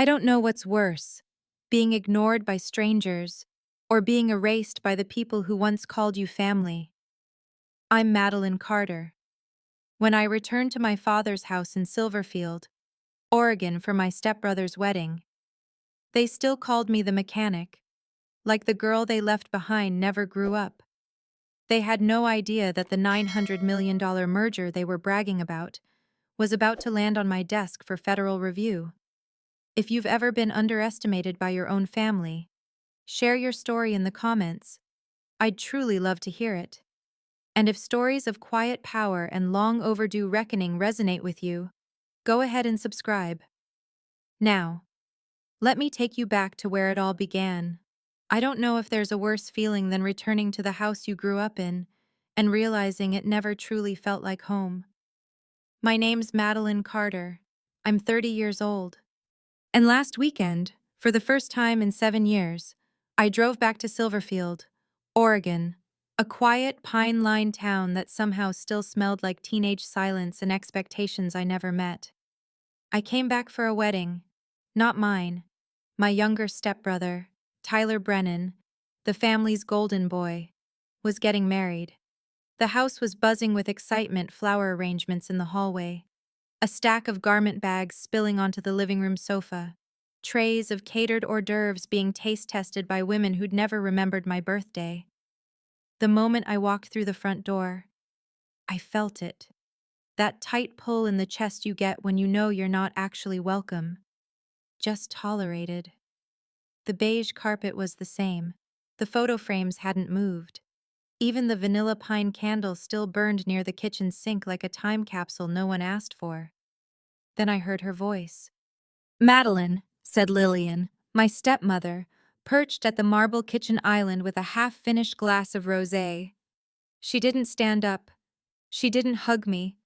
I don't know what's worse, being ignored by strangers or being erased by the people who once called you family. I'm Madeline Carter. When I returned to my father's house in Silverfield, Oregon for my stepbrother's wedding, they still called me the mechanic, like the girl they left behind never grew up. They had no idea that the $900 million merger they were bragging about was about to land on my desk for federal review. If you've ever been underestimated by your own family, share your story in the comments. I'd truly love to hear it. And if stories of quiet power and long overdue reckoning resonate with you, go ahead and subscribe. Now, let me take you back to where it all began. I don't know if there's a worse feeling than returning to the house you grew up in and realizing it never truly felt like home. My name's Madeline Carter. I'm 30 years old. And last weekend, for the first time in 7 years, I drove back to Silverfield, Oregon, a quiet, pine-lined town that somehow still smelled like teenage silence and expectations I never met. I came back for a wedding, not mine. My younger stepbrother, Tyler Brennan, the family's golden boy, was getting married. The house was buzzing with excitement, flower arrangements in the hallway, a stack of garment bags spilling onto the living room sofa, trays of catered hors d'oeuvres being taste-tested by women who'd never remembered my birthday. The moment I walked through the front door, I felt it. That tight pull in the chest you get when you know you're not actually welcome, just tolerated. The beige carpet was the same. The photo frames hadn't moved. Even the vanilla pine candle still burned near the kitchen sink like a time capsule no one asked for. Then I heard her voice. "Madeline," said Lillian, my stepmother, perched at the marble kitchen island with a half-finished glass of rosé. She didn't stand up. She didn't hug me.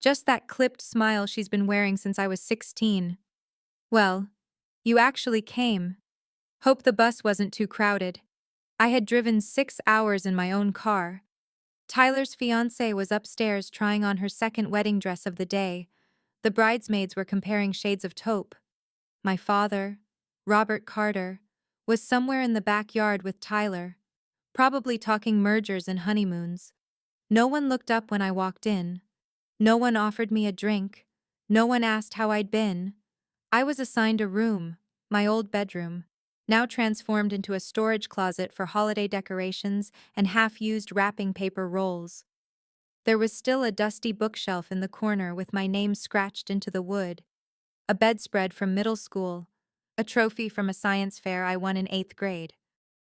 Just that clipped smile she's been wearing since I was 16. "Well, you actually came. Hope the bus wasn't too crowded." I had driven 6 hours in my own car. Tyler's fiancée was upstairs trying on her second wedding dress of the day. The bridesmaids were comparing shades of taupe. My father, Robert Carter, was somewhere in the backyard with Tyler, probably talking mergers and honeymoons. No one looked up when I walked in. No one offered me a drink. No one asked how I'd been. I was assigned a room, my old bedroom, now transformed into a storage closet for holiday decorations and half-used wrapping paper rolls. There was still a dusty bookshelf in the corner with my name scratched into the wood, a bedspread from middle school, a trophy from a science fair I won in 8th grade.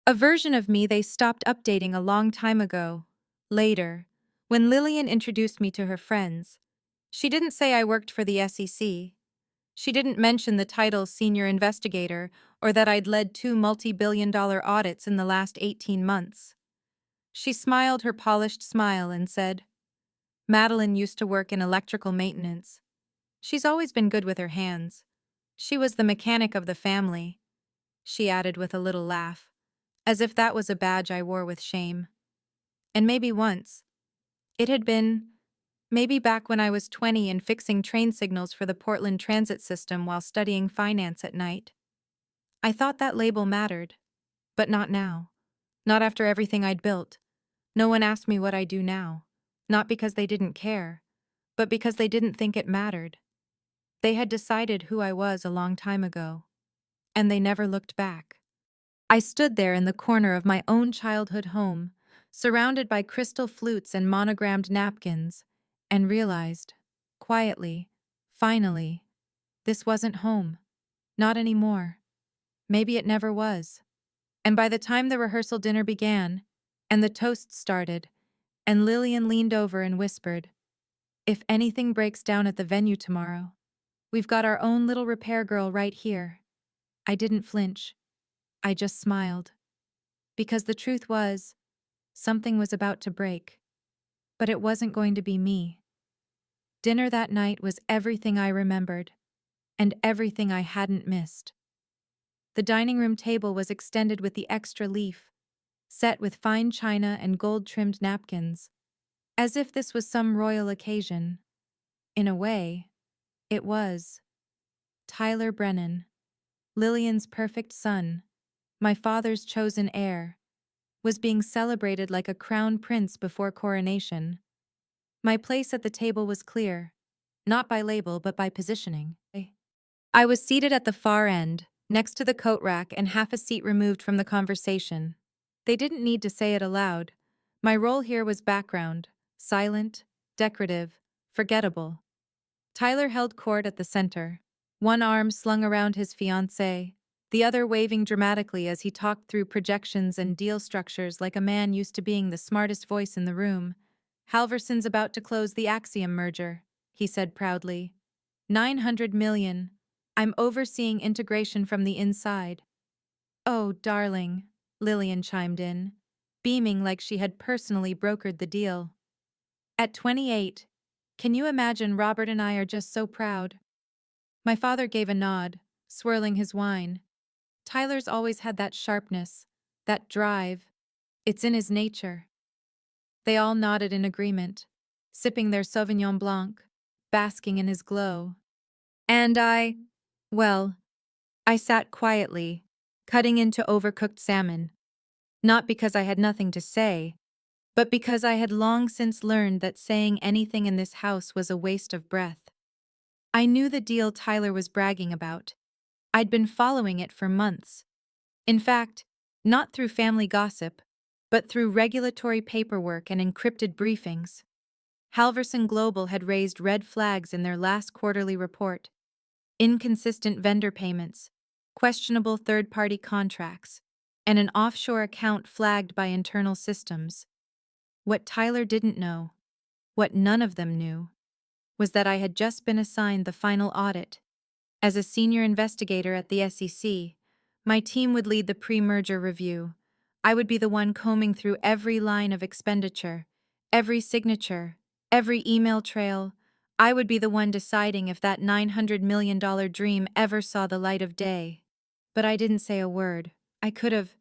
A version of me they stopped updating a long time ago. Later, when Lillian introduced me to her friends, she didn't say I worked for the SEC. She didn't mention the title senior investigator or that I'd led 2 multi-billion-dollar audits in the last 18 months. She smiled her polished smile and said, "Madeline used to work in electrical maintenance. She's always been good with her hands. She was the mechanic of the family," she added with a little laugh, as if that was a badge I wore with shame. And maybe once. It had been, maybe back when I was 20 and fixing train signals for the Portland transit system while studying finance at night. I thought that label mattered, but not now. Not after everything I'd built. No one asked me what I do now. Not because they didn't care, but because they didn't think it mattered. They had decided who I was a long time ago, and they never looked back. I stood there in the corner of my own childhood home, surrounded by crystal flutes and monogrammed napkins, and realized, quietly, finally, this wasn't home. Not anymore. Maybe it never was. And by the time the rehearsal dinner began, and the toast started, and Lillian leaned over and whispered, "If anything breaks down at the venue tomorrow, we've got our own little repair girl right here." I didn't flinch. I just smiled. Because the truth was, something was about to break. But it wasn't going to be me. Dinner that night was everything I remembered, and everything I hadn't missed. The dining room table was extended with the extra leaf, set with fine china and gold-trimmed napkins, as if this was some royal occasion. In a way, it was. Tyler Brennan, Lillian's perfect son, my father's chosen heir, was being celebrated like a crown prince before coronation. My place at the table was clear, not by label but by positioning. I was seated at the far end, next to the coat rack and half a seat removed from the conversation. They didn't need to say it aloud. My role here was background, silent, decorative, forgettable. Tyler held court at the center, one arm slung around his fiancée, the other waving dramatically as he talked through projections and deal structures like a man used to being the smartest voice in the room. Halverson's about to close the Axiom merger, he said proudly. 900 million. I'm overseeing integration from the inside. Oh, darling, Lillian chimed in, beaming like she had personally brokered the deal. At 28, can you imagine Robert and I are just so proud? My father gave a nod, swirling his wine. Tyler's always had that sharpness, that drive. It's in his nature. They all nodded in agreement, sipping their Sauvignon Blanc, basking in his glow. And well, I sat quietly, cutting into overcooked salmon, not because I had nothing to say, but because I had long since learned that saying anything in this house was a waste of breath. I knew the deal Tyler was bragging about. I'd been following it for months. In fact, not through family gossip, but through regulatory paperwork and encrypted briefings. Halverson Global had raised red flags in their last quarterly report. Inconsistent vendor payments, questionable third-party contracts, and an offshore account flagged by internal systems. What Tyler didn't know, what none of them knew, was that I had just been assigned the final audit. As a senior investigator at the SEC, my team would lead the pre-merger review. I would be the one combing through every line of expenditure, every signature, every email trail. I would be the one deciding if that $900 million dream ever saw the light of day. But I didn't say a word. I could have.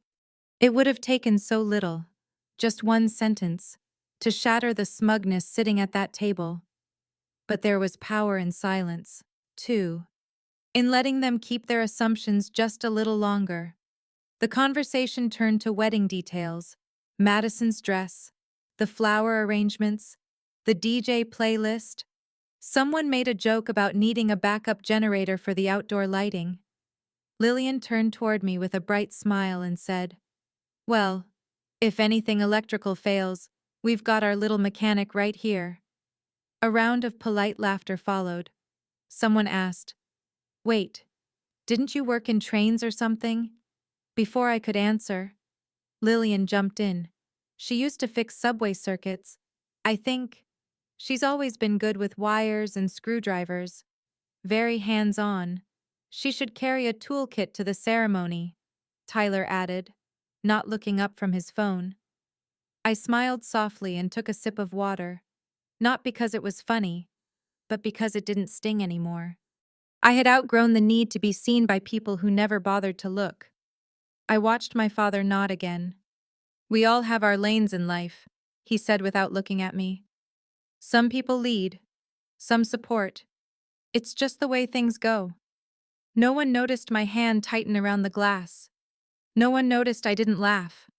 It would have taken so little, just one sentence, to shatter the smugness sitting at that table. But there was power in silence, too, in letting them keep their assumptions just a little longer. The conversation turned to wedding details, Madison's dress, the flower arrangements, the DJ playlist. Someone made a joke about needing a backup generator for the outdoor lighting. Lillian turned toward me with a bright smile and said, "Well, if anything electrical fails, we've got our little mechanic right here." A round of polite laughter followed. Someone asked, "Wait, didn't you work in trains or something?" Before I could answer, Lillian jumped in. She used to fix subway circuits. I think she's always been good with wires and screwdrivers. Very hands-on. She should carry a toolkit to the ceremony, Tyler added, not looking up from his phone. I smiled softly and took a sip of water, not because it was funny, but because it didn't sting anymore. I had outgrown the need to be seen by people who never bothered to look. I watched my father nod again. "We all have our lanes in life," he said without looking at me. "Some people lead, some support. It's just the way things go." No one noticed my hand tighten around the glass. No one noticed I didn't laugh.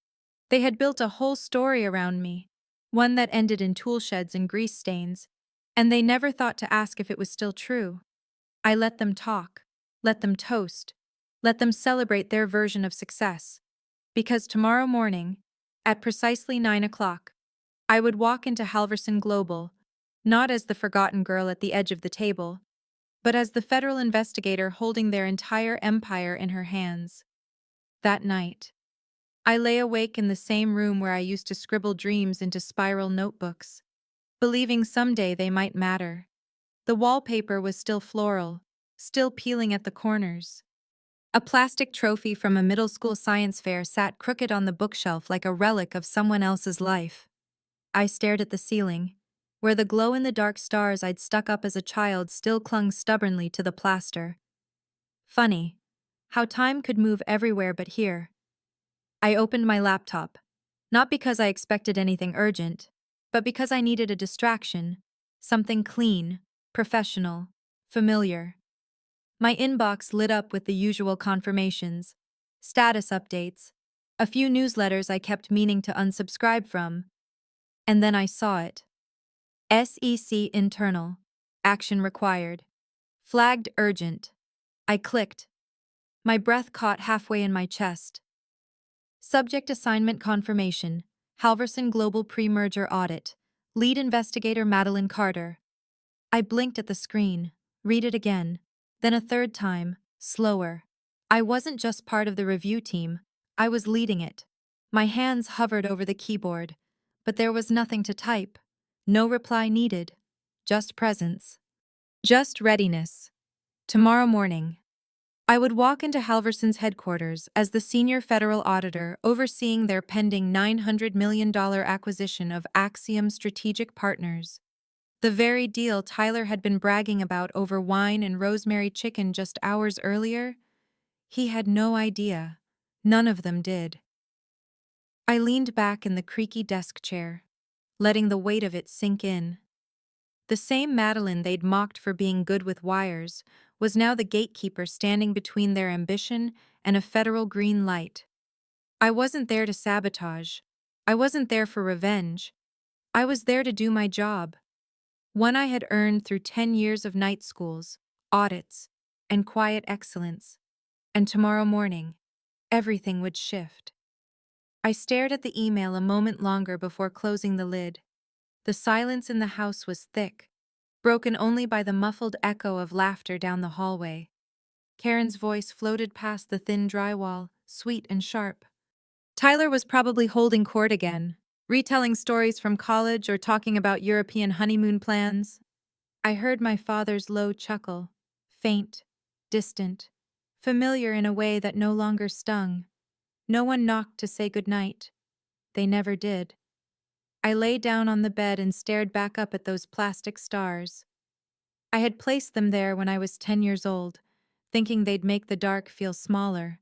They had built a whole story around me, one that ended in tool sheds and grease stains, and they never thought to ask if it was still true. I let them talk, let them toast, let them celebrate their version of success. Because tomorrow morning, at precisely 9 o'clock, I would walk into Halverson Global, not as the forgotten girl at the edge of the table, but as the federal investigator holding their entire empire in her hands. That night, I lay awake in the same room where I used to scribble dreams into spiral notebooks, believing someday they might matter. The wallpaper was still floral, still peeling at the corners. A plastic trophy from a middle school science fair sat crooked on the bookshelf like a relic of someone else's life. I stared at the ceiling, where the glow-in-the-dark stars I'd stuck up as a child still clung stubbornly to the plaster. Funny, how time could move everywhere but here. I opened my laptop, not because I expected anything urgent, but because I needed a distraction, something clean, professional, familiar. My inbox lit up with the usual confirmations, status updates, a few newsletters I kept meaning to unsubscribe from, and then I saw it. SEC internal. Action required. Flagged urgent. I clicked. My breath caught halfway in my chest. Subject assignment confirmation. Halverson Global Pre-Merger Audit. Lead investigator Madeline Carter. I blinked at the screen. Read it again. Then a third time, slower. I wasn't just part of the review team, I was leading it. My hands hovered over the keyboard, but there was nothing to type. No reply needed. Just presence. Just readiness. Tomorrow morning, I would walk into Halverson's headquarters as the senior federal auditor overseeing their pending $900 million acquisition of Axiom Strategic Partners. The very deal Tyler had been bragging about over wine and rosemary chicken just hours earlier. He had no idea. None of them did. I leaned back in the creaky desk chair, letting the weight of it sink in. The same Madeline they'd mocked for being good with wires was now the gatekeeper standing between their ambition and a federal green light. I wasn't there to sabotage. I wasn't there for revenge. I was there to do my job. One I had earned through 10 years of night schools, audits, and quiet excellence. And tomorrow morning, everything would shift. I stared at the email a moment longer before closing the lid. The silence in the house was thick, broken only by the muffled echo of laughter down the hallway. Karen's voice floated past the thin drywall, sweet and sharp. Tyler was probably holding court again, retelling stories from college or talking about European honeymoon plans. I heard my father's low chuckle, faint, distant, familiar in a way that no longer stung. No one knocked to say goodnight. They never did. I lay down on the bed and stared back up at those plastic stars. I had placed them there when I was 10 years old, thinking they'd make the dark feel smaller.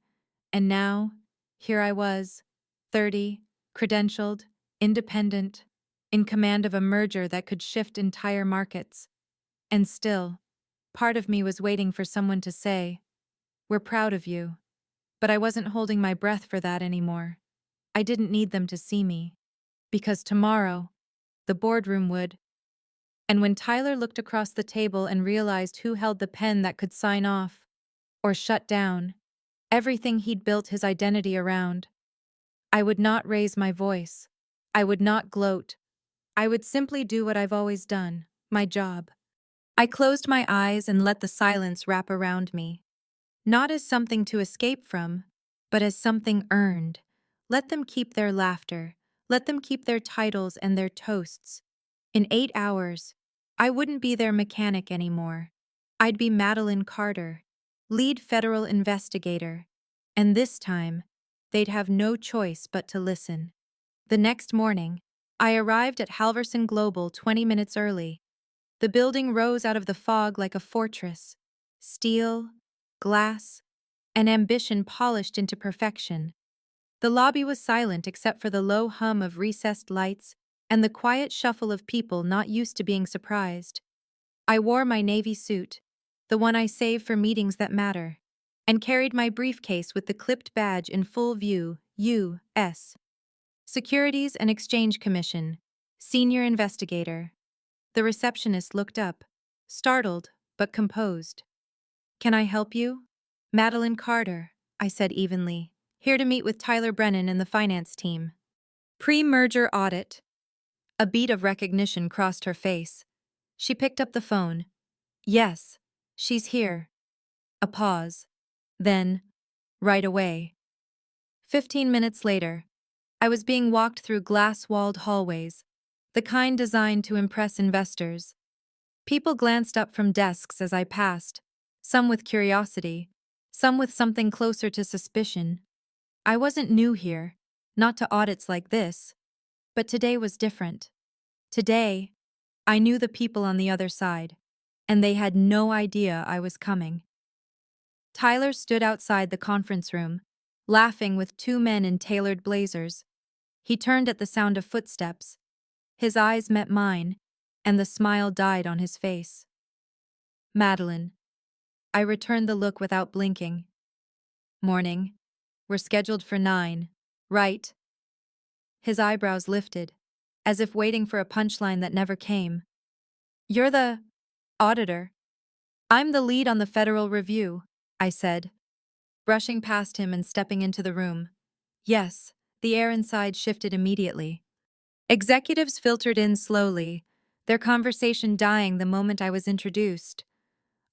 And now, here I was, 30, credentialed, independent, in command of a merger that could shift entire markets. And still, part of me was waiting for someone to say, "We're proud of you." But I wasn't holding my breath for that anymore. I didn't need them to see me. Because tomorrow, the boardroom would. And when Tyler looked across the table and realized who held the pen that could sign off, or shut down, everything he'd built his identity around, I would not raise my voice. I would not gloat. I would simply do what I've always done, my job. I closed my eyes and let the silence wrap around me. Not as something to escape from, but as something earned. Let them keep their laughter. Let them keep their titles and their toasts. In 8 hours, I wouldn't be their mechanic anymore. I'd be Madeline Carter, lead federal investigator. And this time, they'd have no choice but to listen. The next morning, I arrived at Halverson Global 20 minutes early. The building rose out of the fog like a fortress. Steel, glass, and ambition polished into perfection. The lobby was silent except for the low hum of recessed lights and the quiet shuffle of people not used to being surprised. I wore my navy suit, the one I save for meetings that matter, and carried my briefcase with the clipped badge in full view, U.S. Securities and Exchange Commission, Senior Investigator. The receptionist looked up, startled but composed. "Can I help you?" "Madeline Carter," I said evenly, "here to meet with Tyler Brennan and the finance team." Pre-merger audit. A beat of recognition crossed her face. She picked up the phone. "Yes, she's here." A pause. Then, "Right away." 15 minutes later, I was being walked through glass-walled hallways, the kind designed to impress investors. People glanced up from desks as I passed, some with curiosity, some with something closer to suspicion. I wasn't new here, not to audits like this, but today was different. Today, I knew the people on the other side, and they had no idea I was coming. Tyler stood outside the conference room, laughing with two men in tailored blazers. He turned at the sound of footsteps. His eyes met mine, and the smile died on his face. "Madeline." I returned the look without blinking. Morning. We're scheduled for 9. Right? His eyebrows lifted, as if waiting for a punchline that never came. You're the auditor. I'm the lead on the federal review, I said, brushing past him and stepping into the room. Yes, the air inside shifted immediately. Executives filtered in slowly, their conversation dying the moment I was introduced.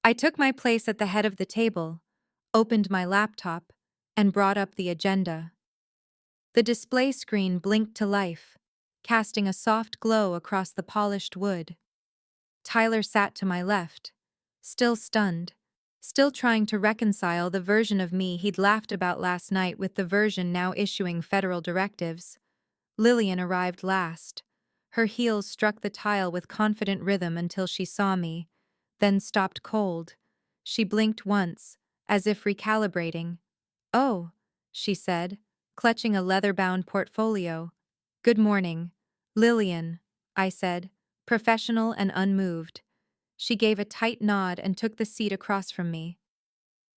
I took my place at the head of the table, opened my laptop, and brought up the agenda. The display screen blinked to life, casting a soft glow across the polished wood. Tyler sat to my left, still stunned, still trying to reconcile the version of me he'd laughed about last night with the version now issuing federal directives. Lillian arrived last. Her heels struck the tile with confident rhythm until she saw me, then stopped cold. She blinked once, as if recalibrating. "Oh," she said, clutching a leather-bound portfolio. "Good morning, Lillian," I said, professional and unmoved. She gave a tight nod and took the seat across from me.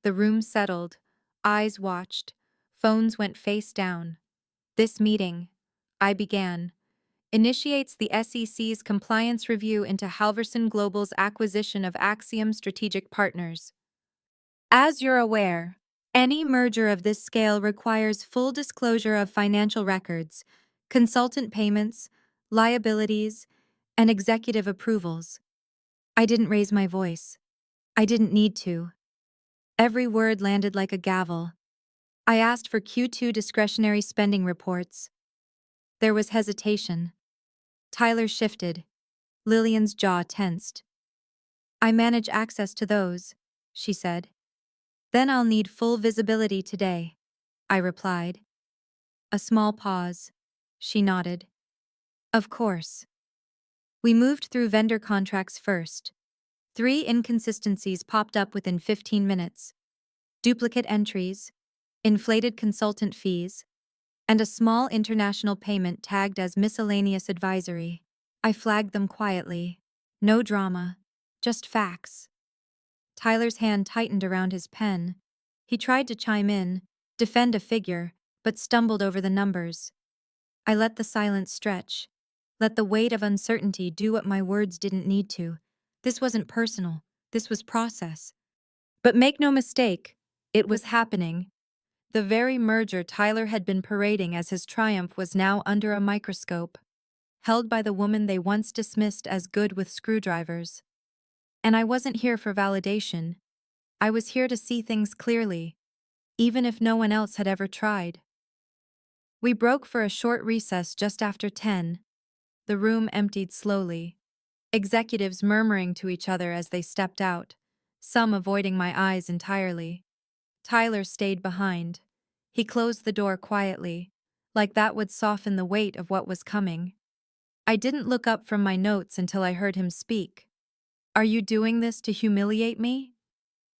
The room settled, eyes watched, phones went face down. This meeting, I began, initiates the SEC's compliance review into Halverson Global's acquisition of Axiom Strategic Partners. As you're aware, any merger of this scale requires full disclosure of financial records, consultant payments, liabilities, and executive approvals. I didn't raise my voice. I didn't need to. Every word landed like a gavel. I asked for Q2 discretionary spending reports. There was hesitation. Tyler shifted. Lillian's jaw tensed. "I manage access to those," she said. "Then I'll need full visibility today," I replied. A small pause. She nodded. "Of course." We moved through vendor contracts first. 3 inconsistencies popped up within 15 minutes. Duplicate entries, inflated consultant fees, and a small international payment tagged as miscellaneous advisory. I flagged them quietly. No drama, just facts. Tyler's hand tightened around his pen. He tried to chime in, defend a figure, but stumbled over the numbers. I let the silence stretch. Let the weight of uncertainty do what my words didn't need to. This wasn't personal. This was process. But make no mistake, it was happening. The very merger Tyler had been parading as his triumph was now under a microscope, held by the woman they once dismissed as good with screwdrivers. And I wasn't here for validation. I was here to see things clearly, even if no one else had ever tried. We broke for a short recess just after 10. The room emptied slowly, executives murmuring to each other as they stepped out, some avoiding my eyes entirely. Tyler stayed behind. He closed the door quietly, like that would soften the weight of what was coming. I didn't look up from my notes until I heard him speak. "Are you doing this to humiliate me?"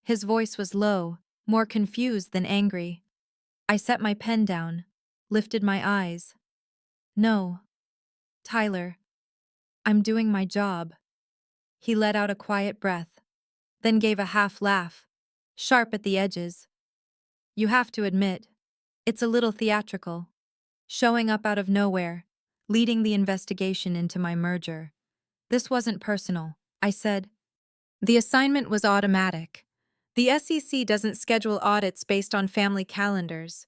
His voice was low, more confused than angry. I set my pen down, lifted my eyes. "No, Tyler. I'm doing my job." He let out a quiet breath, then gave a half laugh, sharp at the edges. "You have to admit, it's a little theatrical. Showing up out of nowhere, leading the investigation into my merger. This wasn't personal," I said. "The assignment was automatic. The SEC doesn't schedule audits based on family calendars.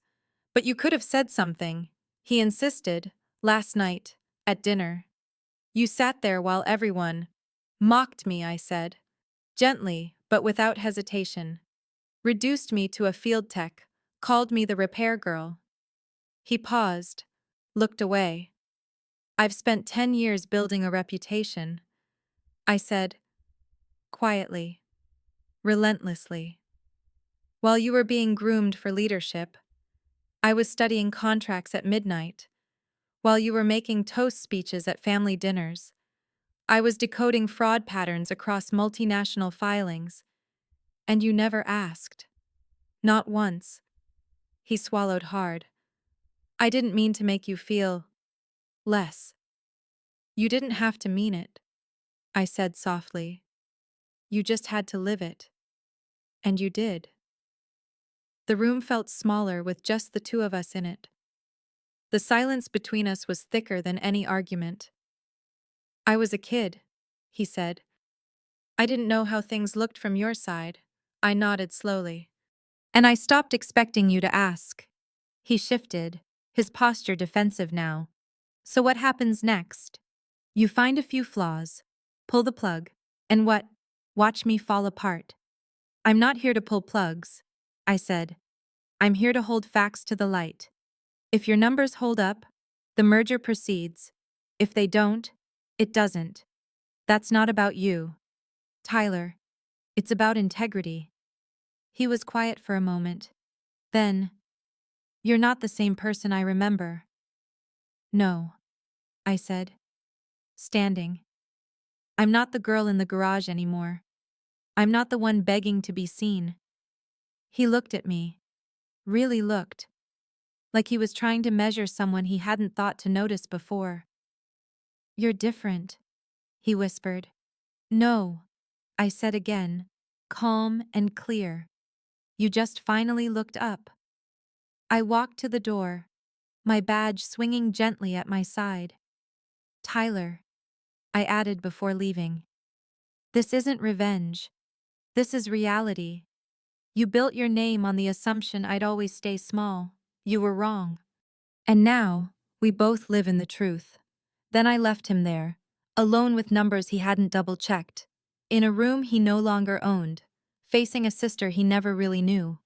But you could have said something," he insisted, "last night, at dinner. You sat there while everyone mocked me," I said, gently but without hesitation. "Reduced me to a field tech, called me the repair girl." He paused, looked away. "I've spent 10 years building a reputation," I said, quietly, relentlessly. "While you were being groomed for leadership, I was studying contracts at midnight. While you were making toast speeches at family dinners, I was decoding fraud patterns across multinational filings. And you never asked. Not once." He swallowed hard. "I didn't mean to make you feel less." "You didn't have to mean it," I said softly. "You just had to live it." And you did. The room felt smaller with just the two of us in it. The silence between us was thicker than any argument. I was a kid, he said. I didn't know how things looked from your side. I nodded slowly. And I stopped expecting you to ask. He shifted, his posture defensive now. So what happens next? You find a few flaws, pull the plug, and what? Watch me fall apart. I'm not here to pull plugs, I said. I'm here to hold facts to the light. If your numbers hold up, the merger proceeds. If they don't, it doesn't. That's not about you, Tyler. It's about integrity. He was quiet for a moment. Then, you're not the same person I remember. No, I said, standing. I'm not the girl in the garage anymore. I'm not the one begging to be seen. He looked at me, really looked, like he was trying to measure someone he hadn't thought to notice before. You're different, he whispered. No, I said again, calm and clear. You just finally looked up. I walked to the door, my badge swinging gently at my side. Tyler, I added before leaving. This isn't revenge. This is reality. You built your name on the assumption I'd always stay small. You were wrong. And now, we both live in the truth. Then I left him there, alone with numbers he hadn't double-checked, in a room he no longer owned, facing a sister he never really knew.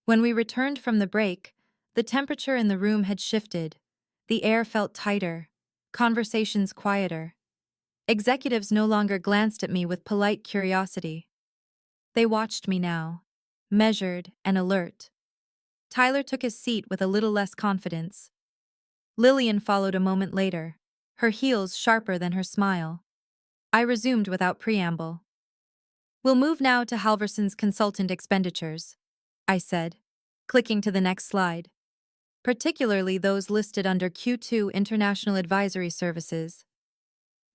When we returned from the break, the temperature in the room had shifted. The air felt tighter, conversations quieter. Executives no longer glanced at me with polite curiosity. They watched me now, measured and alert. Tyler took his seat with a little less confidence. Lillian followed a moment later, her heels sharper than her smile. I resumed without preamble. We'll move now to Halverson's consultant expenditures, I said, clicking to the next slide, particularly those listed under Q2 International Advisory Services.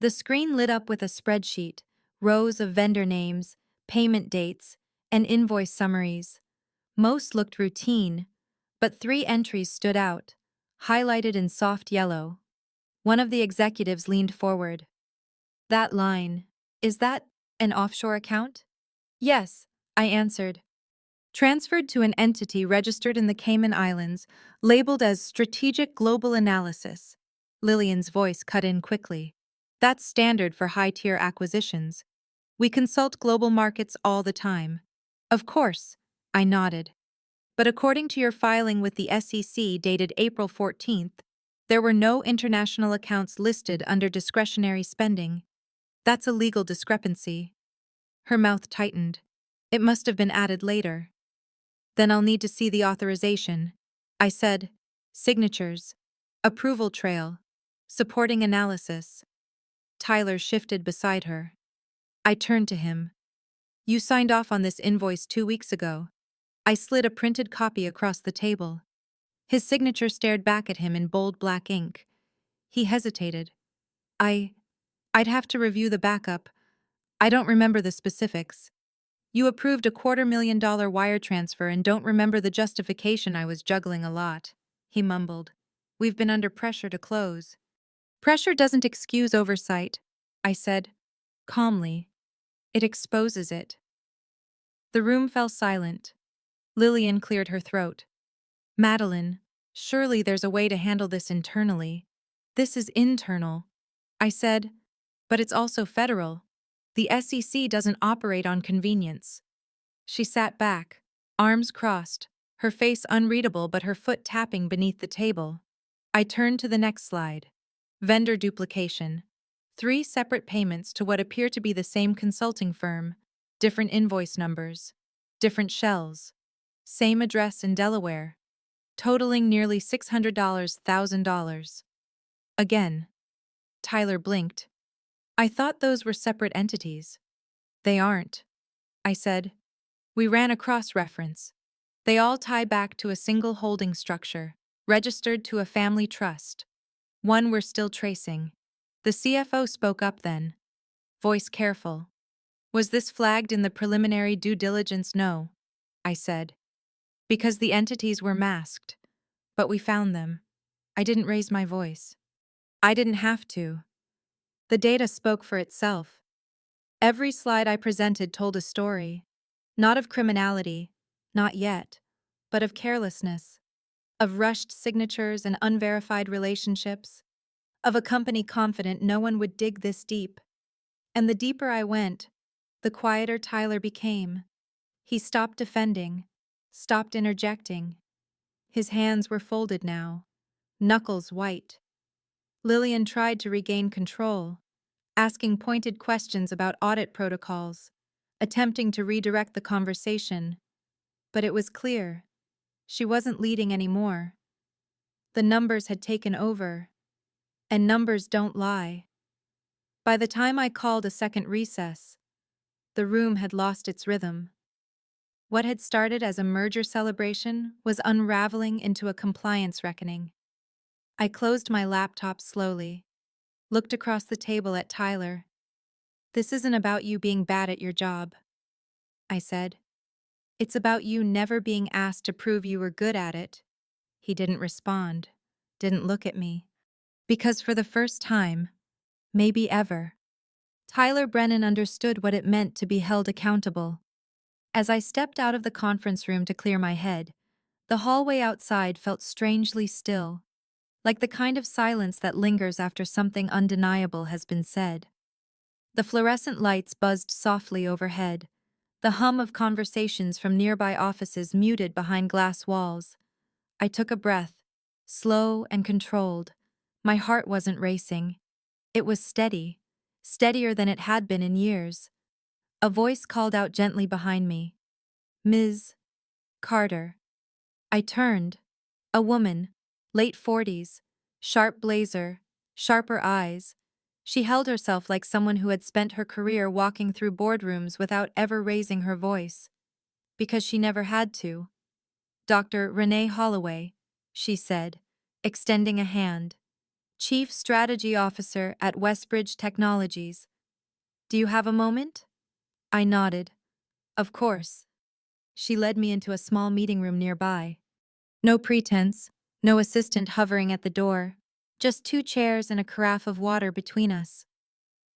The screen lit up with a spreadsheet, rows of vendor names, payment dates, and invoice summaries. Most looked routine, but 3 entries stood out, highlighted in soft yellow. One of the executives leaned forward. That line, is that an offshore account? Yes, I answered. Transferred to an entity registered in the Cayman Islands, labeled as Strategic Global Analysis. Lillian's voice cut in quickly. That's standard for high-tier acquisitions. We consult global markets all the time. Of course, I nodded. But according to your filing with the SEC dated April 14th, there were no international accounts listed under discretionary spending. That's a legal discrepancy. Her mouth tightened. It must have been added later. Then I'll need to see the authorization. I said, signatures, approval trail, supporting analysis. Tyler shifted beside her. I turned to him. You signed off on this invoice 2 weeks ago. I slid a printed copy across the table. His signature stared back at him in bold black ink. He hesitated. I'd have to review the backup. I don't remember the specifics. You approved a $250,000 wire transfer and don't remember the justification. I was juggling a lot, he mumbled. We've been under pressure to close. Pressure doesn't excuse oversight, I said, calmly. It exposes it. The room fell silent. Lillian cleared her throat. Madeline, surely there's a way to handle this internally. This is internal, I said, but it's also federal. The SEC doesn't operate on convenience. She sat back, arms crossed, her face unreadable but her foot tapping beneath the table. I turned to the next slide. Vendor duplication. 3 separate payments to what appear to be the same consulting firm, different invoice numbers, different shells, same address in Delaware, totaling nearly $600,000. Again. Tyler blinked. I thought those were separate entities. They aren't, I said. We ran a cross-reference. They all tie back to a single holding structure, registered to a family trust. One we're still tracing. The CFO spoke up then, voice careful. Was this flagged in the preliminary due diligence? No, I said. Because the entities were masked. But we found them. I didn't raise my voice. I didn't have to. The data spoke for itself. Every slide I presented told a story. Not of criminality, not yet, but of carelessness, of rushed signatures and unverified relationships, of a company confident no one would dig this deep. And the deeper I went, the quieter Tyler became. He stopped defending, stopped interjecting. His hands were folded now, knuckles white. Lillian tried to regain control, asking pointed questions about audit protocols, attempting to redirect the conversation. But it was clear. She wasn't leading anymore. The numbers had taken over, and numbers don't lie. By the time I called a second recess, the room had lost its rhythm. What had started as a merger celebration was unraveling into a compliance reckoning. I closed my laptop slowly, looked across the table at Tyler. "This isn't about you being bad at your job," I said. "It's about you never being asked to prove you were good at it." He didn't respond, didn't look at me. Because for the first time, maybe ever, Tyler Brennan understood what it meant to be held accountable. As I stepped out of the conference room to clear my head, the hallway outside felt strangely still, like the kind of silence that lingers after something undeniable has been said. The fluorescent lights buzzed softly overhead, the hum of conversations from nearby offices muted behind glass walls. I took a breath, slow and controlled. My heart wasn't racing. It was steady, steadier than it had been in years. A voice called out gently behind me, "Ms. Carter." I turned. A woman, late 40s, sharp blazer, sharper eyes. She held herself like someone who had spent her career walking through boardrooms without ever raising her voice. Because she never had to. "Dr. Renee Holloway," she said, extending a hand. "Chief Strategy Officer at Westbridge Technologies. Do you have a moment?" I nodded. "Of course." She led me into a small meeting room nearby. No pretense, no assistant hovering at the door, just 2 chairs and a carafe of water between us.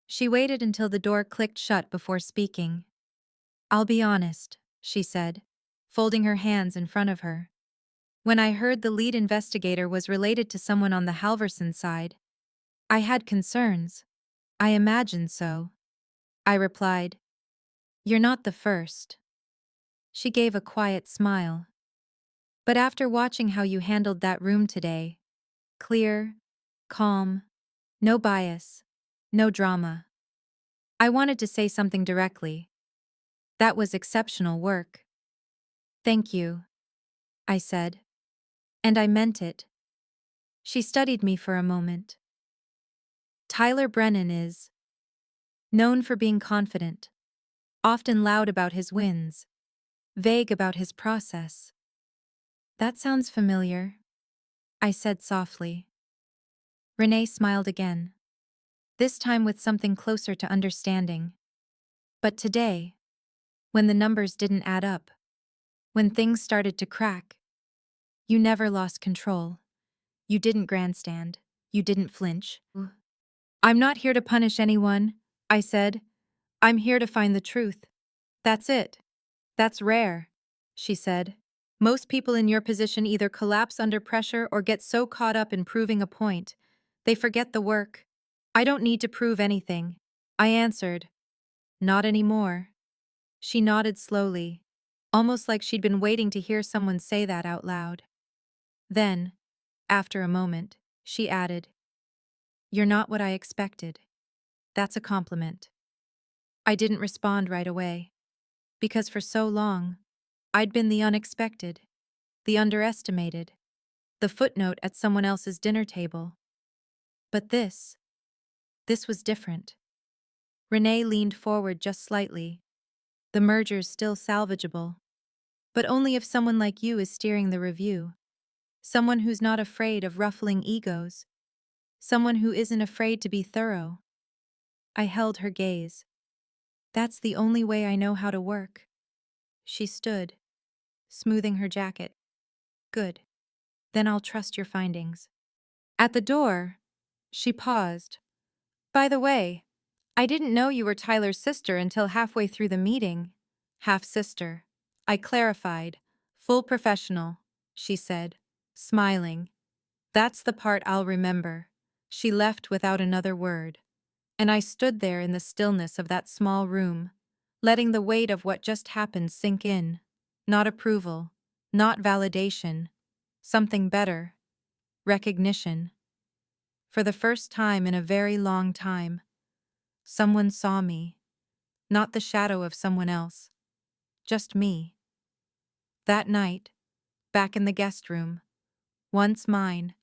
She waited until the door clicked shut before speaking. "I'll be honest," she said, folding her hands in front of her. "When I heard the lead investigator was related to someone on the Halverson side, I had concerns. I imagined so." I replied, "You're not the first." She gave a quiet smile. "But after watching how you handled that room today, clear, calm, no bias, no drama, I wanted to say something directly. That was exceptional work." "Thank you," I said. "And I meant it." She studied me for a moment. "Tyler Brennan is known for being confident, often loud about his wins, vague about his process." "That sounds familiar," I said softly. Renee smiled again, this time with something closer to understanding. "But today, when the numbers didn't add up, when things started to crack, you never lost control. You didn't grandstand. You didn't flinch." "I'm not here to punish anyone," I said. "I'm here to find the truth. That's it." "That's rare," she said. "Most people in your position either collapse under pressure or get so caught up in proving a point, they forget the work." "I don't need to prove anything," I answered. "Not anymore." She nodded slowly, almost like she'd been waiting to hear someone say that out loud. Then, after a moment, she added, "You're not what I expected. That's a compliment." I didn't respond right away, because for so long, I'd been the unexpected, the underestimated, the footnote at someone else's dinner table. But this was different. Renee leaned forward just slightly. "The merger's still salvageable, but only if someone like you is steering the review. Someone who's not afraid of ruffling egos. Someone who isn't afraid to be thorough." I held her gaze. That's the only way I know how to work. She stood, smoothing her jacket. Good. Then I'll trust your findings. At the door, she paused. By the way, I didn't know you were Tyler's sister until halfway through the meeting. Half-sister. I clarified. Full professional, she said, smiling. That's the part I'll remember. She left without another word. And I stood there in the stillness of that small room, letting the weight of what just happened sink in. Not approval, not validation. Something better. Recognition. For the first time in a very long time, someone saw me. Not the shadow of someone else. Just me. That night, back in the guest room, once mine,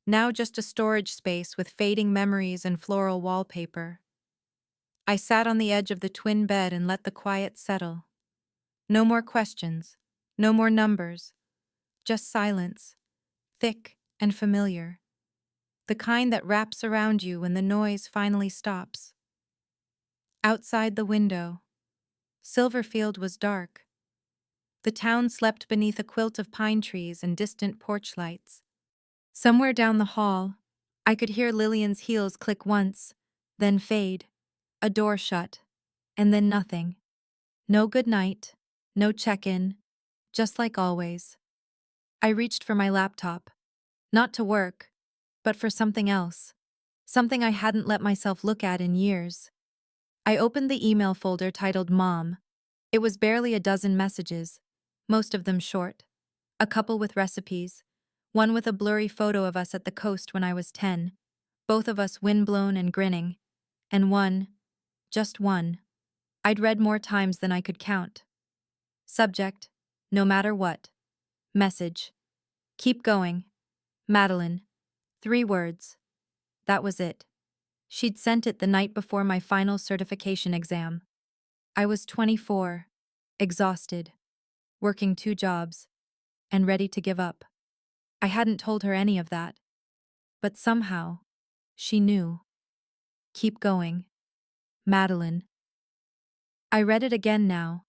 now just a storage space with fading memories and floral wallpaper. I sat on the edge of the twin bed and let the quiet settle. No more questions, no more numbers, just silence, thick and familiar. The kind that wraps around you when the noise finally stops. Outside the window, Silverfield was dark. The town slept beneath a quilt of pine trees and distant porch lights. Somewhere down the hall, I could hear Lillian's heels click once, then fade, a door shut, and then nothing. No good night, no check-in, just like always. I reached for my laptop, not to work, but for something else, something I hadn't let myself look at in years. I opened the email folder titled Mom. It was barely a dozen messages, most of them short. A couple with recipes, one with a blurry photo of us at the coast when I was 10, both of us windblown and grinning, and one, just one, I'd read more times than I could count. Subject, no matter what. Message, keep going. Madeline. 3 words. That was it. She'd sent it the night before my final certification exam. I was 24, exhausted, working 2 jobs, and ready to give up. I hadn't told her any of that. But somehow, she knew. Keep going. Madeline. I read it again now,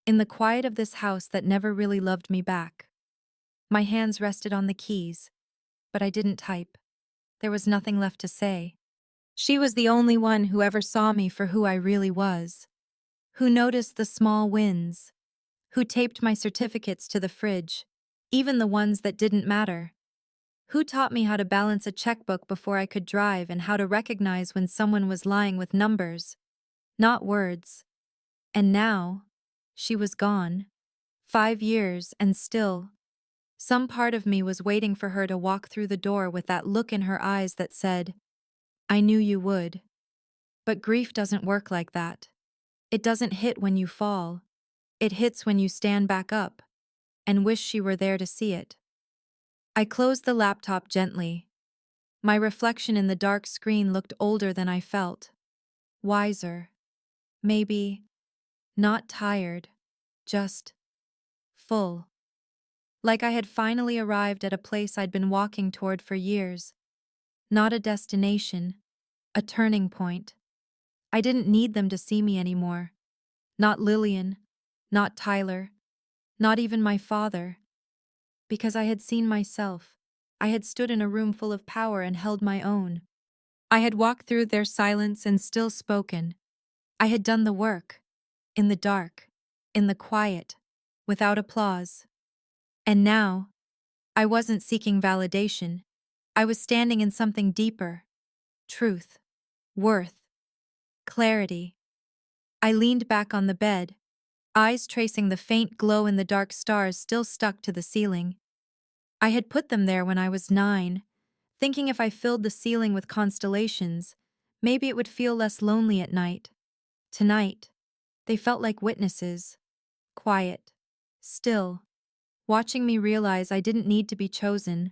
in the quiet of this house that never really loved me back. My hands rested on the keys, but I didn't type. There was nothing left to say. She was the only one who ever saw me for who I really was, who noticed the small wins, who taped my certificates to the fridge, even the ones that didn't matter, who taught me how to balance a checkbook before I could drive and how to recognize when someone was lying with numbers, not words. And now, she was gone. 5 years, and still, some part of me was waiting for her to walk through the door with that look in her eyes that said, I knew you would. But grief doesn't work like that. It doesn't hit when you fall. It hits when you stand back up and wish she were there to see it. I closed the laptop gently. My reflection in the dark screen looked older than I felt. Wiser. Maybe. Not tired. Just full. Like I had finally arrived at a place I'd been walking toward for years. Not a destination. A turning point. I didn't need them to see me anymore. Not Lillian. Not Tyler. Not even my father. Because I had seen myself. I had stood in a room full of power and held my own. I had walked through their silence and still spoken. I had done the work. In the dark. In the quiet. Without applause. And now, I wasn't seeking validation. I was standing in something deeper. Truth. Worth. Clarity. I leaned back on the bed, eyes tracing the faint glow in the dark stars still stuck to the ceiling. I had put them there when I was 9, thinking if I filled the ceiling with constellations, maybe it would feel less lonely at night. Tonight, they felt like witnesses. Quiet. Still. Watching me realize I didn't need to be chosen.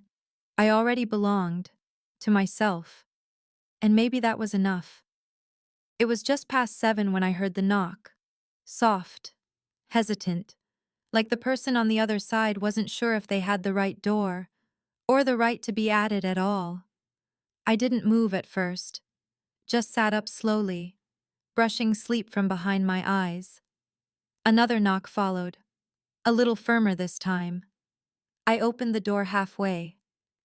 I already belonged. To myself. And maybe that was enough. It was just past 7 when I heard the knock. Soft. Hesitant. Like the person on the other side wasn't sure if they had the right door, or the right to be added at all. I didn't move at first. Just sat up slowly. brushing sleep from behind my eyes. Another knock followed, a little firmer this time. I opened the door halfway.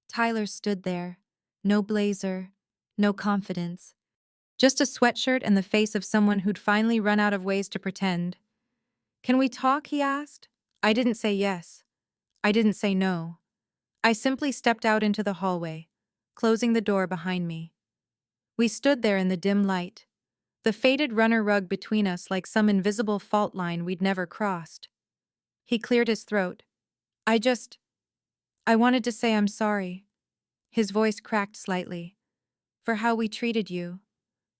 Tyler stood there. No blazer, no confidence. Just a sweatshirt and the face of someone who'd finally run out of ways to pretend. "Can we talk?" he asked. I didn't say yes. I didn't say no. I simply stepped out into the hallway, closing the door behind me. We stood there in the dim light, the faded runner rug between us like some invisible fault line we'd never crossed. He cleared his throat. I wanted to say I'm sorry." His voice cracked slightly. "For how we treated you.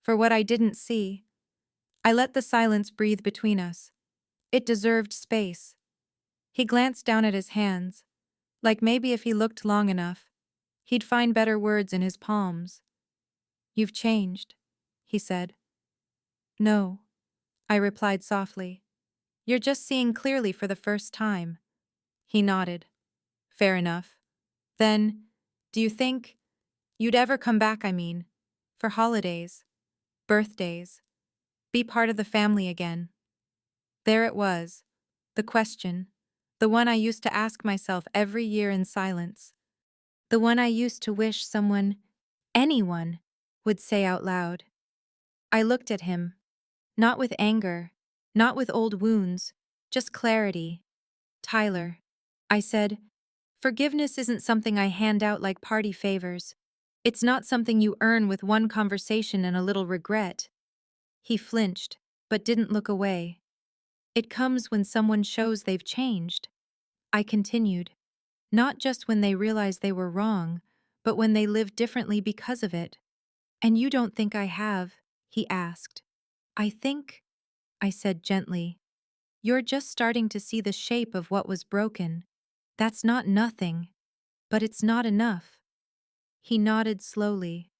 For what I didn't see." I let the silence breathe between us. It deserved space. He glanced down at his hands, like maybe if he looked long enough, he'd find better words in his palms. "You've changed," he said. "No," I replied softly. "You're just seeing clearly for the first time." He nodded. "Fair enough. Then, do you think you'd ever come back, I mean, for holidays, birthdays, be part of the family again?" There it was, the question, the one I used to ask myself every year in silence, the one I used to wish someone, anyone, would say out loud. I looked at him, not with anger, not with old wounds, just clarity. "Tyler," I said, "forgiveness isn't something I hand out like party favors. It's not something you earn with one conversation and a little regret." He flinched, but didn't look away. "It comes when someone shows they've changed." I continued. "Not just when they realize they were wrong, but when they live differently because of it." "And you don't think I have?" he asked. "I think," I said gently, "you're just starting to see the shape of what was broken. That's not nothing, but it's not enough." He nodded slowly,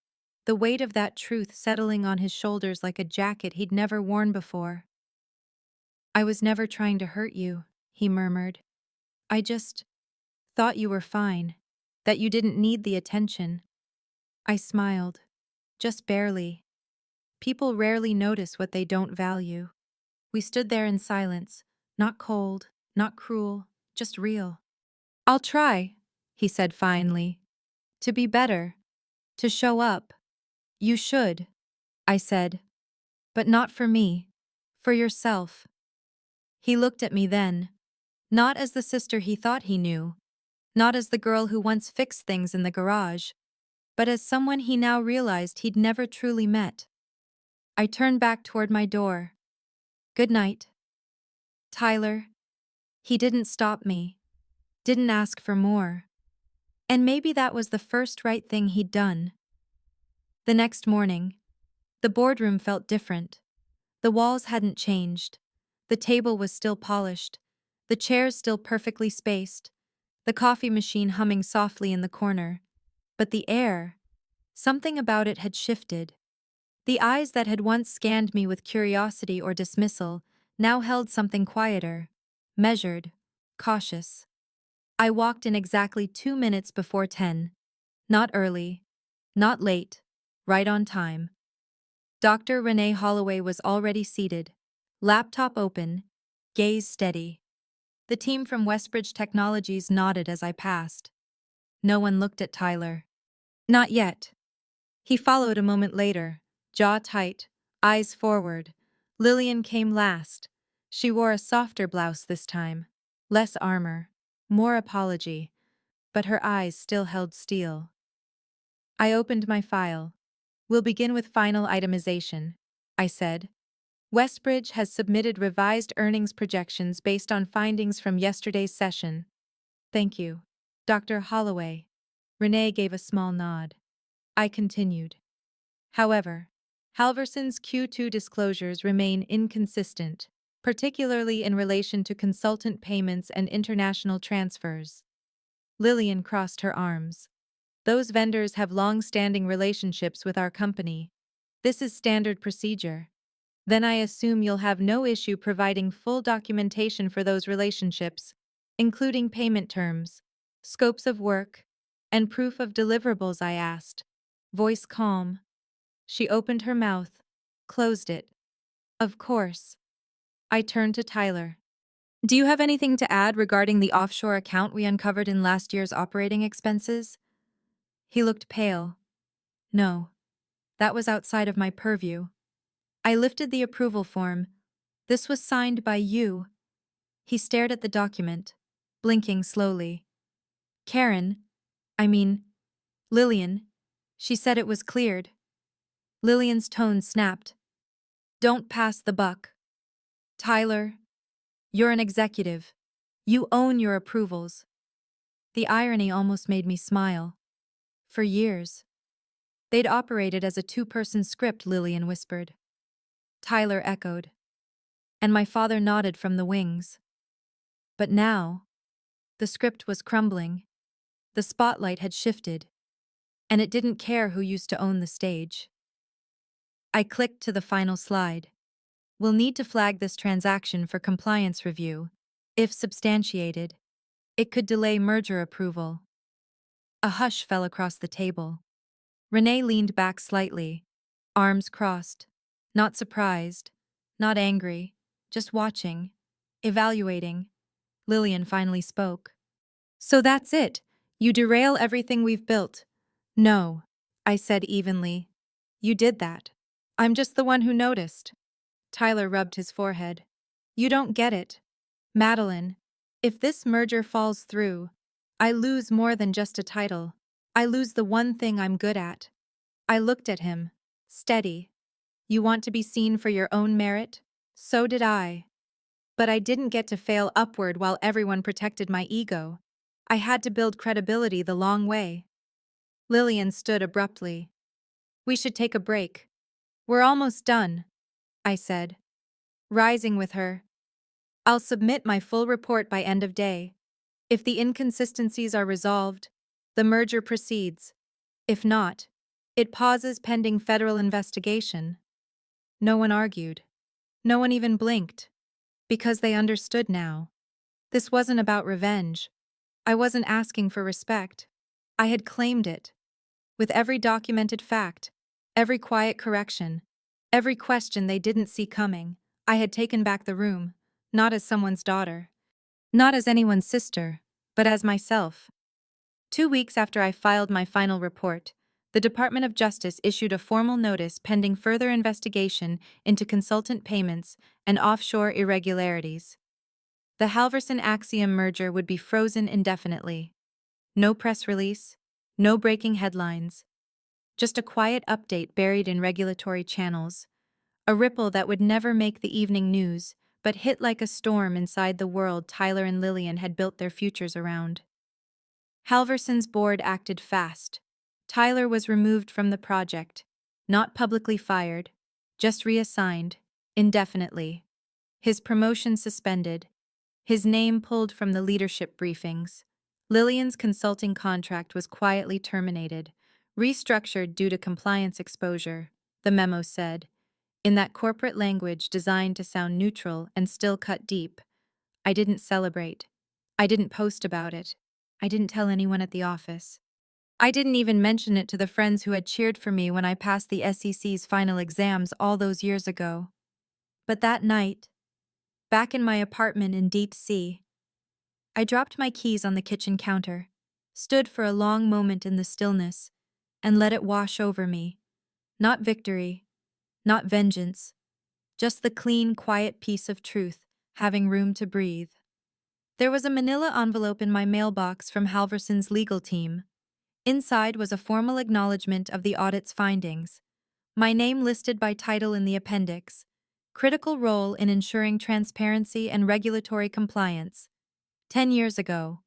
the weight of that truth settling on his shoulders like a jacket he'd never worn before. "I was never trying to hurt you," he murmured. "I just thought you were fine, that you didn't need the attention." I smiled, just barely. People rarely notice what they don't value. We stood there in silence, not cold, not cruel, just real. "I'll try," he said finally, "to be better, to show up." "You should," I said, "but not for me, for yourself." He looked at me then, not as the sister he thought he knew, not as the girl who once fixed things in the garage, but as someone he now realized he'd never truly met. I turned back toward my door. "Good night, Tyler." He didn't stop me, didn't ask for more. And maybe that was the first right thing he'd done. The next morning, the boardroom felt different. The walls hadn't changed. The table was still polished. The chairs still perfectly spaced. The coffee machine humming softly in the corner. But the air, something about it had shifted. The eyes that had once scanned me with curiosity or dismissal now held something quieter, measured, cautious. I walked in exactly 2 minutes before 10. Not early, not late, right on time. Dr. Renee Holloway was already seated, laptop open, gaze steady. The team from Westbridge Technologies nodded as I passed. No one looked at Tyler. Not yet. He followed a moment later, jaw tight, eyes forward. Lillian came last. She wore a softer blouse this time. Less armor, more apology, but her eyes still held steel. I opened my file. "We'll begin with final itemization," I said. "Westbridge has submitted revised earnings projections based on findings from yesterday's session." "Thank you, Dr. Holloway." Renee gave a small nod. I continued. "However, Halverson's Q2 disclosures remain inconsistent, particularly in relation to consultant payments and international transfers." Lillian crossed her arms. "Those vendors have long-standing relationships with our company. This is standard procedure. Then I assume you'll have no issue providing full documentation for those relationships, including payment terms, scopes of work, and proof of deliverables," I asked. Voice calm. She opened her mouth, closed it, Of course. I turned to Tyler. Do you have anything to add regarding the offshore account we uncovered in last year's operating expenses? He looked pale. No, that was outside of my purview. I lifted the approval form. This was signed by you. He stared at the document, blinking slowly. Karen, I mean, Lillian, she said it was cleared. Lillian's tone snapped. Don't pass the buck. Tyler, you're an executive. You own your approvals. The irony almost made me smile. For years, they'd operated as a two-person script, Lillian whispered. Tyler echoed. And my father nodded from the wings. But now, the script was crumbling. The spotlight had shifted, and it didn't care who used to own the stage. I clicked to the final slide. We'll need to flag this transaction for compliance review. If substantiated, it could delay merger approval. A hush fell across the table. Renee leaned back slightly, arms crossed, not surprised, not angry, just watching, evaluating. Lillian finally spoke. So that's it. You derail everything we've built. No, I said evenly. You did that. I'm just the one who noticed. Tyler rubbed his forehead. You don't get it. Madeline, if this merger falls through, I lose more than just a title. I lose the one thing I'm good at. I looked at him. Steady. You want to be seen for your own merit? So did I. But I didn't get to fail upward while everyone protected my ego. I had to build credibility the long way. Lillian stood abruptly. We should take a break. We're almost done, I said, rising with her. I'll submit my full report by end of day. If the inconsistencies are resolved, the merger proceeds. If not, it pauses pending federal investigation. No one argued. No one even blinked. Because they understood now. This wasn't about revenge. I wasn't asking for respect. I had claimed it. With every documented fact, every quiet correction, every question they didn't see coming, I had taken back the room, not as someone's daughter, not as anyone's sister, but as myself. 2 weeks after I filed my final report, the Department of Justice issued a formal notice pending further investigation into consultant payments and offshore irregularities. The Halverson-Axiom merger would be frozen indefinitely. No press release, no breaking headlines. Just a quiet update buried in regulatory channels. A ripple that would never make the evening news, but hit like a storm inside the world Tyler and Lillian had built their futures around. Halverson's board acted fast. Tyler was removed from the project, not publicly fired, just reassigned, indefinitely. His promotion suspended, his name pulled from the leadership briefings. Lillian's consulting contract was quietly terminated, restructured due to compliance exposure, the memo said, in that corporate language designed to sound neutral and still cut deep. I didn't celebrate. I didn't post about it. I didn't tell anyone at the office. I didn't even mention it to the friends who had cheered for me when I passed the SEC's final exams all those years ago. But that night, back in my apartment in D.C., I dropped my keys on the kitchen counter, stood for a long moment in the stillness, and let it wash over me. Not victory, not vengeance, just the clean, quiet peace of truth, having room to breathe. There was a manila envelope in my mailbox from Halverson's legal team. Inside was a formal acknowledgement of the audit's findings. My name listed by title in the appendix. Critical role in ensuring transparency and regulatory compliance. 10 years ago,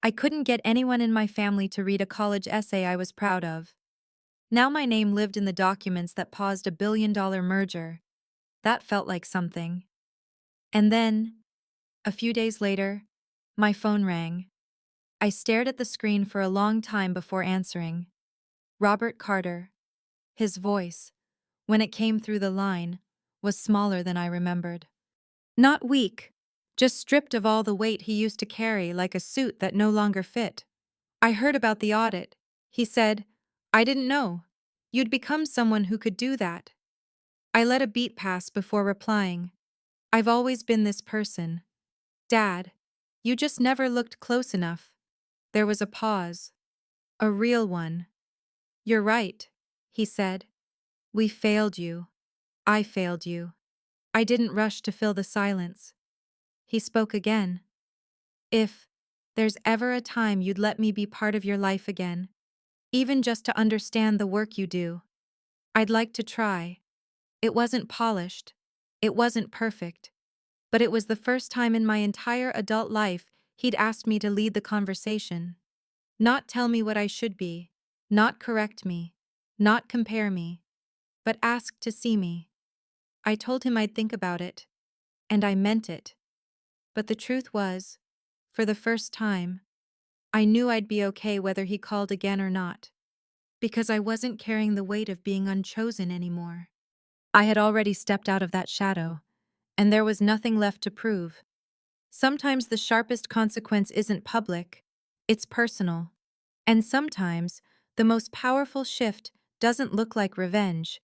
I couldn't get anyone in my family to read a college essay I was proud of. Now my name lived in the documents that paused a billion-dollar merger. That felt like something. And then, a few days later, my phone rang. I stared at the screen for a long time before answering. Robert Carter. His voice, when it came through the line, was smaller than I remembered. Not weak, just stripped of all the weight he used to carry like a suit that no longer fit. I heard about the audit, he said. I didn't know. You'd become someone who could do that. I let a beat pass before replying. I've always been this person. Dad, you just never looked close enough. There was a pause. A real one. You're right, he said. We failed you. I failed you. I didn't rush to fill the silence. He spoke again. If there's ever a time you'd let me be part of your life again, even just to understand the work you do, I'd like to try. It wasn't polished. It wasn't perfect. But it was the first time in my entire adult life he'd asked me to lead the conversation. Not tell me what I should be, not correct me, not compare me, but ask to see me. I told him I'd think about it, and I meant it. But the truth was, for the first time, I knew I'd be okay whether he called again or not, because I wasn't carrying the weight of being unchosen anymore. I had already stepped out of that shadow, and there was nothing left to prove. Sometimes the sharpest consequence isn't public, it's personal. And sometimes, the most powerful shift doesn't look like revenge,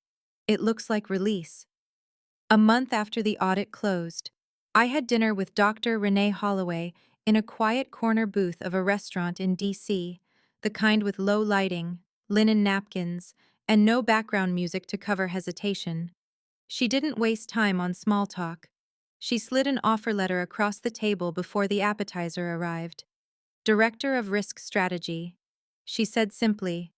it looks like release. A month after the audit closed, I had dinner with Dr. Renee Holloway in a quiet corner booth of a restaurant in D.C., the kind with low lighting, linen napkins, and no background music to cover hesitation. She didn't waste time on small talk. She slid an offer letter across the table before the appetizer arrived. Director of Risk Strategy. She said simply,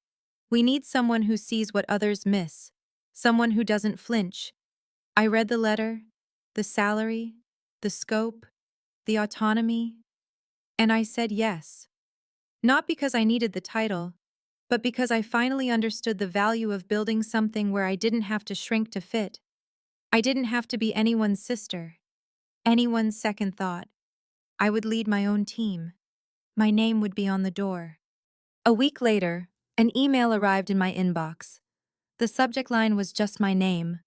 "We need someone who sees what others miss, someone who doesn't flinch." I read the letter, the salary, the scope, the autonomy, and I said yes. Not because I needed the title, but because I finally understood the value of building something where I didn't have to shrink to fit. I didn't have to be anyone's sister, anyone's second thought. I would lead my own team. My name would be on the door. A week later, an email arrived in my inbox. The subject line was just my name.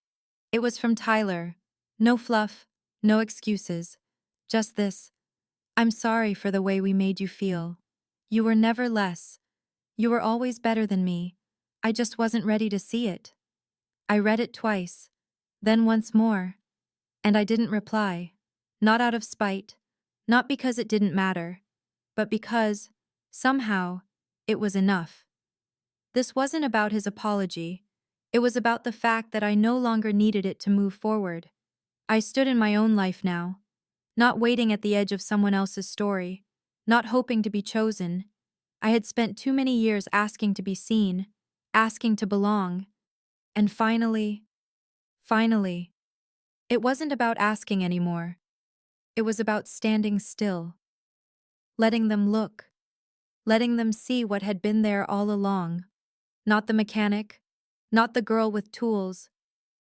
It was from Tyler. No fluff, no excuses. Just this: "I'm sorry for the way we made you feel. You were never less. You were always better than me. I just wasn't ready to see it." I read it twice, then once more, and I didn't reply. Not out of spite, not because it didn't matter, but because, somehow, it was enough. This wasn't about his apology. It was about the fact that I no longer needed it to move forward. I stood in my own life now, not waiting at the edge of someone else's story, not hoping to be chosen. I had spent too many years asking to be seen, asking to belong. And finally, it wasn't about asking anymore. It was about standing still, letting them look, letting them see what had been there all along. Not the mechanic, not the girl with tools,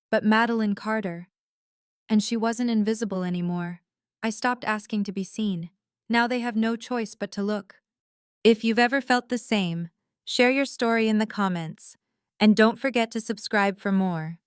but Madeline Carter. And she wasn't invisible anymore. I stopped asking to be seen. Now they have no choice but to look. If you've ever felt the same, share your story in the comments. And don't forget to subscribe for more.